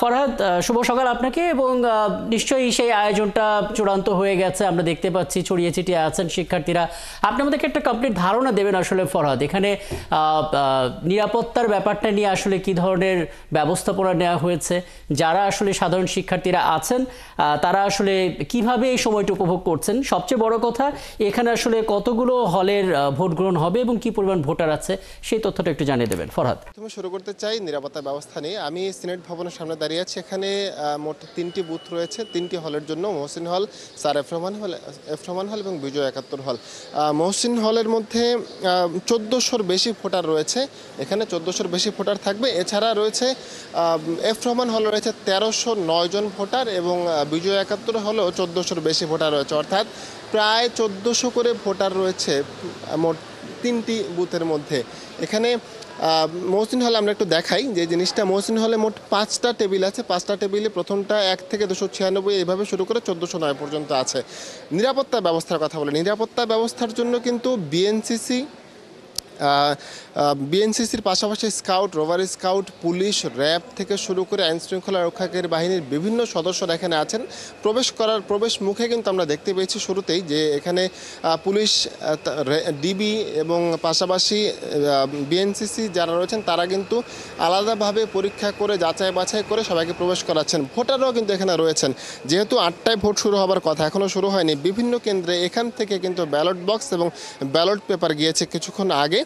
ফরহাদ, শুভ সকাল আপনাকে। এবং নিশ্চয়ই সেই আয়োজনটা চূড়ান্ত হয়ে গেছে, আমরা দেখতে পাচ্ছি ছড়িয়ে ছিটিয়ে আছেন শিক্ষার্থীরা। আপনি আমাদেরকে একটা কমপ্লিট ধারণা দেবেন আসলে ফরহাদ, এখানে নিরাপত্তার ব্যাপারটা নিয়ে আসলে কি ধরনের ব্যবস্থাপনা নেওয়া হয়েছে, যারা আসলে সাধারণ শিক্ষার্থীরা আছেন তারা আসলে কিভাবে এই সময়টা উপভোগ করছেন, সবচেয়ে বড় কথা এখানে আসলে কতগুলো হলের ভোট গ্রহণ হবে এবং কি পরিমাণ ভোটার আছে সেই তথ্যটা একটু জানিয়ে দেবেন ফরহাদ। প্রথমে শুরু করতে চাই নিরাপত্তা ব্যবস্থা নিয়ে। আমি সিনেট ভবনের সামনে দাঁড়িয়ে আছি। এখানে মোট 3টি বুথ রয়েছে, 3টি হলের জন্য: মহসিন হল, স্যার এফ রহমান হল এবং বিজয় 71 হল। মহসিন হলের মধ্যে 1400-র বেশি ভোটার রয়েছে, এখানে 1400-র বেশি ভোটার থাকবে। এছাড়া রয়েছে এফ রহমান হল রয়েছে 1309 জন ভোটার এবং বিজয় 71 হলেও 1400-র বেশি ভোটার রয়েছে, অর্থাৎ প্রায় 1400 করে ভোটার রয়েছে মোট 3টি বুথের মধ্যে। এখানে মহসিন হলে আমরা একটু দেখাই যে জিনিসটা। মহসিন হলে মোট 5টা টেবিল আছে, 5টা টেবিলে প্রথমটা 1 থেকে 296 এইভাবে শুরু করে 1409 পর্যন্ত আছে। নিরাপত্তা ব্যবস্থার কথা বলে, নিরাপত্তা ব্যবস্থার জন্য কিন্তু বিএনসিসির পাশাপাশি scout, rover scout, police, RAB থেকে শুরু করে আইন শৃঙ্খলা রক্ষাকারী বাহিনীর বিভিন্ন সদস্যরা এখানে আছেন। প্রবেশ মুখে কিন্তু আমরা দেখতে পেয়েছি শুরুতেই যে এখানে পুলিশ, ডিবি এবং পাশাপাশি বিএনসিসি যারা রয়েছেন তারা কিন্তু আলাদাভাবে পরীক্ষা করে যাচাই বাছাই করে সবাইকে প্রবেশ করাচ্ছেন। ভোটাররাও কিন্তু এখানে রয়েছেন। যেহেতু 8টায় ভোট শুরু হবার কথা, এখনও শুরু হয়নি, বিভিন্ন কেন্দ্রে এখান থেকে কিন্তু ব্যালট বক্স এবং ব্যালট পেপার গিয়েছে কিছুক্ষণ আগে।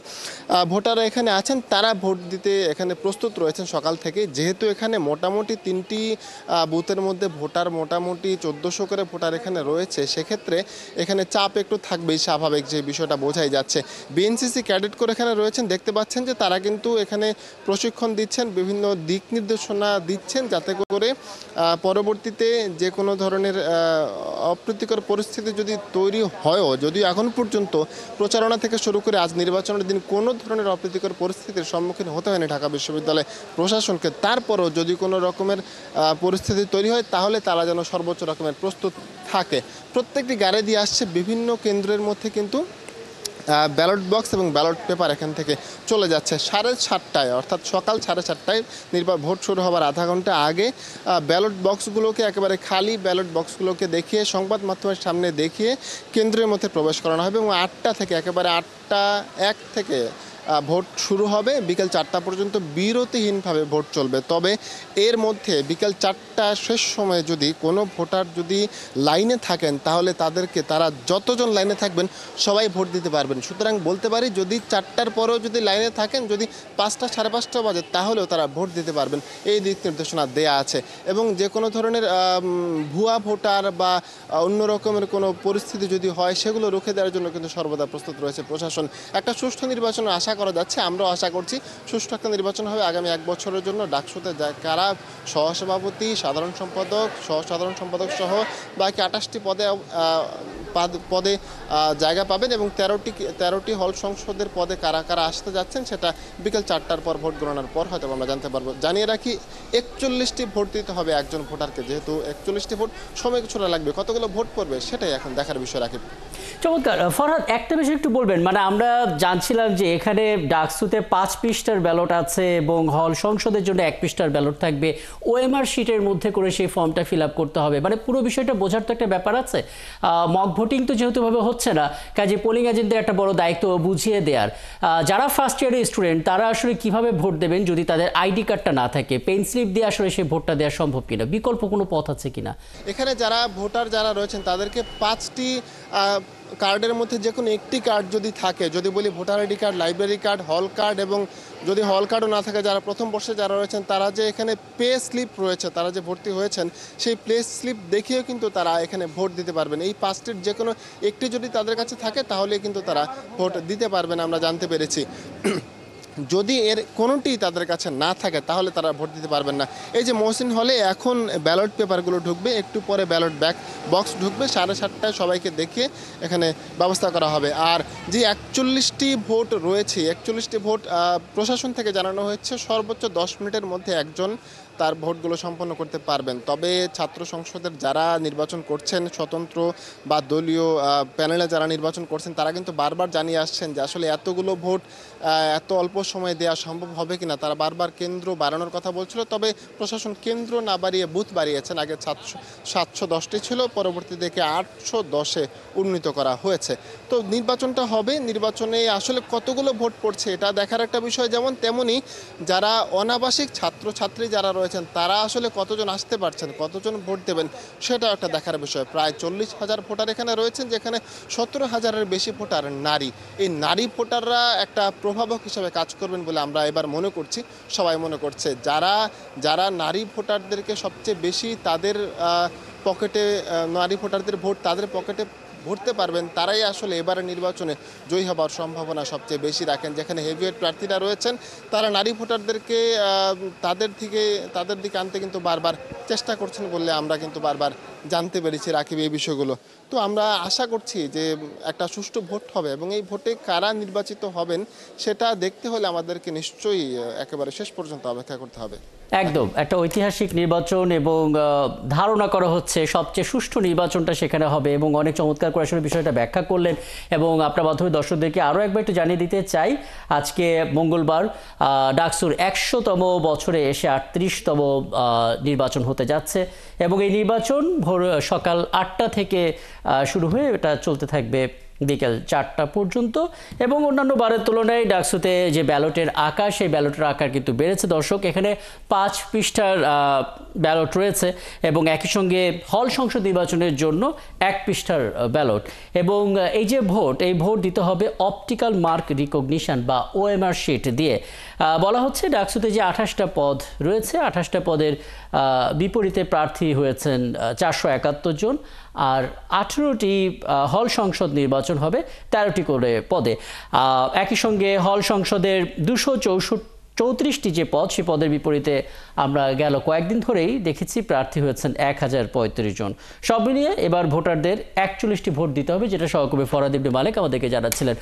ভোটাররা এখানে আছেন, তারা ভোট দিতে এখানে প্রস্তুত রয়েছেন সকাল থেকে। যেহেতু এখানে মোটামুটি 3টি বুথের মধ্যে ভোটার মোটামুটি 1400 করে ভোটার এখানে রয়েছে, সেক্ষেত্রে এখানে চাপ একটু থাকবেই, স্বাভাবিক, যে বিষয়টা বোঝাই যাচ্ছে। বিএনসিসি ক্যাডেট করে এখানে রয়েছেন, দেখতে পাচ্ছেন যে তারা কিন্তু এখানে প্রশিক্ষণ দিচ্ছেন, বিভিন্ন দিক নির্দেশনা দিচ্ছেন, যাতে করে পরবর্তীতে যে কোনো ধরনের অপ্রীতিকর পরিস্থিতি যদি তৈরি হয়ও, যদিও এখন পর্যন্ত প্রচারণা থেকে শুরু করে আজ নির্বাচনের দিন কোনো ধরনের অপ্রীতিকর পরিস্থিতির সম্মুখীন হতে হয়নি ঢাকা বিশ্ববিদ্যালয় প্রশাসনকে। তারপরও যদি কোনো রকমের পরিস্থিতি তৈরি হয় তাহলে তারা যেন সর্বোচ্চ রকমের প্রস্তুত থাকে। প্রত্যেকটি গাড়ি দিয়ে আসছে, বিভিন্ন কেন্দ্রের মধ্যে কিন্তু ব্যালট বক্স এবং ব্যালট পেপার এখান থেকে চলে যাচ্ছে 7:30টায়, অর্থাৎ সকাল 7:30টায় ভোট শুরু হওয়ার আধা ঘন্টা আগে ব্যালট বক্সগুলোকে, একেবারে খালি ব্যালট বক্সগুলোকে দেখিয়ে, সংবাদ মাধ্যমের সামনে দেখিয়ে কেন্দ্রের মধ্যে প্রবেশ করানো হবে এবং 8টা থেকে, একেবারে 8টা 1 থেকে ভোট শুরু হবে। বিকেল 4টা পর্যন্ত বিরতিহীনভাবে ভোট চলবে। তবে এর মধ্যে বিকেল 4টা শেষ সময়ে যদি কোনো ভোটার যদি লাইনে থাকেন তাহলে তারা যতজন লাইনে থাকবেন সবাই ভোট দিতে পারবেন। সুতরাং বলতে পারি, যদি 4টার পরেও যদি লাইনে থাকেন, যদি 5টা 5:30 বাজে, তাহলেও তারা ভোট দিতে পারবেন, এই দিক নির্দেশনা দেয়া আছে। এবং যে কোনো ধরনের ভুয়া ভোটার বা অন্য রকমের কোনো পরিস্থিতি যদি হয়, সেগুলো রুখে দেওয়ার জন্য কিন্তু সর্বদা প্রস্তুত রয়েছে প্রশাসন। একটা সুষ্ঠু নির্বাচনের আশা করা যাচ্ছে, আমরাও আশা করছি সুষ্ঠু একটা নির্বাচন হবে আগামী 1 বছরের জন্য। ডাকসুতে কারা সহসভাপতি, সাধারণ সম্পাদক, সহ-সাধারণ সম্পাদক সহ বাকি 28টি পদে জায়গা পাবেন এবং 13টি হল সংসদের পদে কারা কারা আসতে যাচ্ছেন সেটা বিকেল 4টার পর ভোট গণনার পর হয়তো আমরা জানতে পারবো। জানিয়ে রাখি, 41টি ভোট দিতে হবে একজন ভোটারকে। যেহেতু 41টি ভোট, সময় কিছুটা লাগবে, কতগুলো ভোট পড়বে সেটাই এখন দেখার বিষয়। রাখি চমৎকার। ফরহাদ, একটা বিষয় একটু বলবেন, মানে আমরা জানছিলাম যে এখানে ডাকসুতে 5 পৃষ্ঠার ব্যালট আছে এবং হল সংসদের জন্য 1 পৃষ্ঠার ব্যালট থাকবে, ওএমআর শিটের মধ্যে করে সেই ফর্মটা ফিল আপ করতে হবে। মানে পুরো বিষয়টা বোঝার তো একটা ব্যাপার আছে। মক ভোটিং তো যেহেতু ভাবে হচ্ছে না, কাজে পোলিং এজেন্টদের একটা বড় দায়িত্ব বুঝিয়ে দেওয়ার। যারা ফার্স্ট ইয়ারের স্টুডেন্ট তারা আসলে কিভাবে ভোট দেবেন যদি তাদের আইডি কার্ডটা না থাকে? পেন স্লিপ দিয়ে আসলে সেই ভোটটা দেওয়া সম্ভব কিনা, বিকল্প কোনো পথ আছে কিনা? এখানে যারা ভোটার যারা রয়েছেন তাদেরকে 5টি কার্ডের মধ্যে যে কোনো একটি কার্ড যদি থাকে, যদি বলি voter ID card, library card, হল কার্ড, এবং যদি হল কার্ডও না থাকে, যারা প্রথম বর্ষে যারা রয়েছেন তারা যে এখানে পে স্লিপ রয়েছে, তারা যে ভর্তি হয়েছেন সেই প্লে স্লিপ দেখিয়েও কিন্তু তারা এখানে ভোট দিতে পারবেন। এই 5টির যে কোনো একটি যদি তাদের কাছে থাকে তাহলে কিন্তু তারা ভোট দিতে পারবেন, আমরা জানতে পেরেছি। যদি এর কোনোটি তাদের কাছে না থাকে তাহলে তারা ভোট দিতে পারবেন না। এই যে মহসিন হলে এখন ব্যালট পেপারগুলো ঢুকবে, একটু পরে ব্যালট বক্স ঢুকবে, 7:30টায় সবাইকে দেখিয়ে এখানে ব্যবস্থা করা হবে। আর যে 41টি ভোট রয়েছে, 41টি ভোট প্রশাসন থেকে জানানো হয়েছে সর্বোচ্চ 10 মিনিটের মধ্যে একজন তার ভোটগুলো সম্পন্ন করতে পারবেন। তবে ছাত্র সংসদের যারা নির্বাচন করছেন, স্বতন্ত্র বা দলীয় প্যানেলে যারা নির্বাচন করছেন, তারা কিন্তু বারবার জানিয়ে আসছেন যে আসলে এতগুলো ভোট এত অল্প সময়ে দেওয়া সম্ভব হবে কিনা। তারা বারবার কেন্দ্র বাড়ানোর কথা বলছিল, তবে প্রশাসন কেন্দ্র না বাড়িয়ে বুথ বাড়িয়েছেন। আগে 710টি ছিল, পরবর্তী থেকে 810-এ উন্নীত করা হয়েছে। তো নির্বাচনটা হবে, নির্বাচনে আসলে কতগুলো ভোট পড়ছে এটা দেখার একটা বিষয়, যেমন তেমনি যারা অনাবাসিক ছাত্রছাত্রী যারা রয়েছেন তারা আসলে কতজন আসতে পারছেন, কতজন ভোট দেবেন সেটাও একটা দেখার বিষয়। প্রায় 40,000 ভোটার এখানে রয়েছেন, যেখানে 17,000-এর বেশি ভোটার নারী। এই নারী ভোটাররা একটা প্রভাবক হিসেবে কাজ করবেন বলে আমরা এবার মনে করছি, সবাই মনে করছে। যারা নারী ভোটারদেরকে সবচেয়ে বেশি তাদের পকেটে, নারী ভোটারদের ভোট তাদের পকেটে ভরতে পারবেন, তারাই আসলে এবারে নির্বাচনে জয়ী হবার সম্ভাবনা সবচেয়ে বেশি রাখেন। যেখানে হেভিওয়েট প্রার্থীরা রয়েছেন তারা নারী ভোটারদেরকে তাদের দিকে আনতে কিন্তু বারবার চেষ্টা করছেন বললে আমরা কিন্তু বারবার জানতে পেরেছি রাকিব এই বিষয়গুলো। তো আমরা আশা করছি যে একটা সুষ্ঠু ভোট হবে এবং এই ভোটে কারা নির্বাচিত হবেন সেটা দেখতে হলে আমাদেরকে নিশ্চয়ই একেবারে শেষ পর্যন্ত অপেক্ষা করতে হবে। একদম একটা ঐতিহাসিক নির্বাচন এবং ধারণা করা হচ্ছে সবচেয়ে সুষ্ঠু নির্বাচনটা সেখানে হবে এবং অনেক চমৎকার করে আসলে বিষয়টা ব্যাখ্যা করলেন। এবং আপনার মাধ্যমে দর্শকদেরকে আরও একবার একটু জানিয়ে দিতে চাই, আজকে মঙ্গলবার ডাকসুর 100তম বছরে এসে 38তম নির্বাচন হতে যাচ্ছে এবং এই নির্বাচন ভোর সকাল 8টা থেকে শুরু হয়ে এটা চলতে থাকবে বিকেল 4টা পর্যন্ত। এবং অন্যান্য বারের তুলনায় ডাকসুতে যে ব্যালটের আকার, সেই ব্যালটের আকার কিন্তু বেড়েছে। দর্শক, এখানে 5 পৃষ্ঠার ব্যালট রয়েছে এবং একই সঙ্গে হল সংসদ নির্বাচনের জন্য 1 পৃষ্ঠার ব্যালট। এবং এই যে ভোট, এই ভোট দিতে হবে অপটিক্যাল মার্ক রিকগনিশন বা ওএমআর শিট দিয়ে। বলা হচ্ছে ডাকসুতে যে 28টা পদ রয়েছে, 28টা পদের বিপরীতে প্রার্থী হয়েছেন 471 জন, আর 18টি হল সংসদ নির্বাচন হবে 13টি করে পদে। একই সঙ্গে হল সংসদের 234টি যে পদ, সেই পদের বিপরীতে আমরা গেল কয়েকদিন ধরেই দেখেছি প্রার্থী হয়েছেন 1035 জন। সব মিলিয়ে এবার ভোটারদের 41টি ভোট দিতে হবে, যেটা সহকর্মী ফরহাদ ইবনে মালেক আমাদেরকে জানাচ্ছিলেন।